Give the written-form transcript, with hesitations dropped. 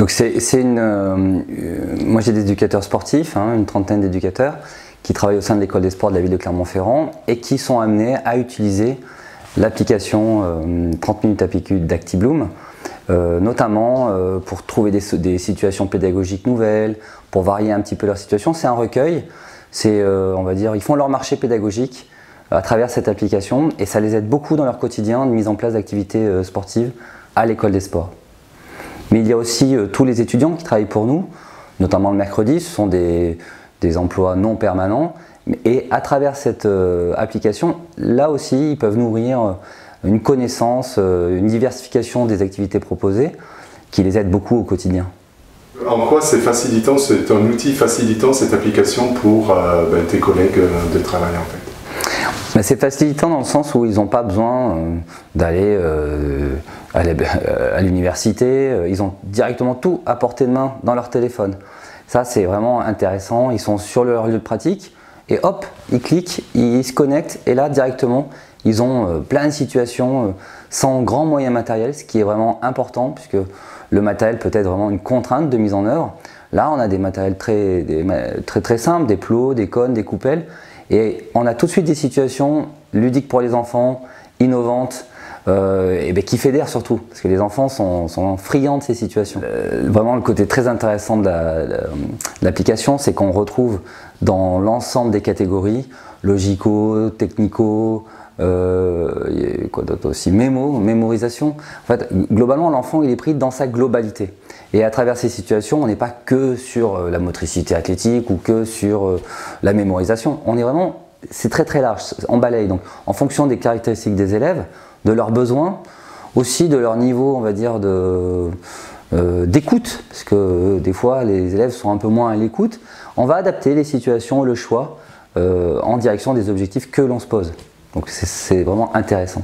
Donc moi j'ai des éducateurs sportifs, hein, une trentaine d'éducateurs qui travaillent au sein de l'école des sports de la ville de Clermont-Ferrand et qui sont amenés à utiliser l'application 30 minutes APQ d'ActiBloom, notamment pour trouver des situations pédagogiques nouvelles, pour varier un petit peu leur situation. C'est un recueil, on va dire, ils font leur marché pédagogique à travers cette application et ça les aide beaucoup dans leur quotidien de mise en place d'activités sportives à l'école des sports. Mais il y a aussi tous les étudiants qui travaillent pour nous, notamment le mercredi, ce sont des emplois non permanents. Et à travers cette application, là aussi, ils peuvent nourrir une connaissance, une diversification des activités proposées qui les aide beaucoup au quotidien. En quoi c'est facilitant, c'est un outil facilitant cette application pour tes collègues de travail en fait? C'est facilitant dans le sens où ils n'ont pas besoin d'aller à l'université, ils ont directement tout à portée de main dans leur téléphone. Ça c'est vraiment intéressant, ils sont sur leur lieu de pratique et hop, ils cliquent, ils se connectent et là directement ils ont plein de situations sans grand moyen matériel, ce qui est vraiment important puisque le matériel peut être vraiment une contrainte de mise en œuvre. Là on a des matériels très simples, des plots, des cônes, des coupelles. Et on a tout de suite des situations ludiques pour les enfants, innovantes, qui fédèrent surtout, parce que les enfants sont friands de ces situations. Vraiment le côté très intéressant de l'application, c'est qu'on retrouve dans l'ensemble des catégories, logico, technico, quoi d'autre aussi, mémorisation. En fait, globalement, l'enfant il est pris dans sa globalité. Et à travers ces situations, on n'est pas que sur la motricité athlétique ou que sur la mémorisation. On est vraiment, c'est très large, on balaye. Donc, en fonction des caractéristiques des élèves, de leurs besoins, aussi de leur niveau, on va dire, d'écoute, parce que des fois, les élèves sont un peu moins à l'écoute. On va adapter les situations, le choix, en direction des objectifs que l'on se pose. Donc, c'est vraiment intéressant.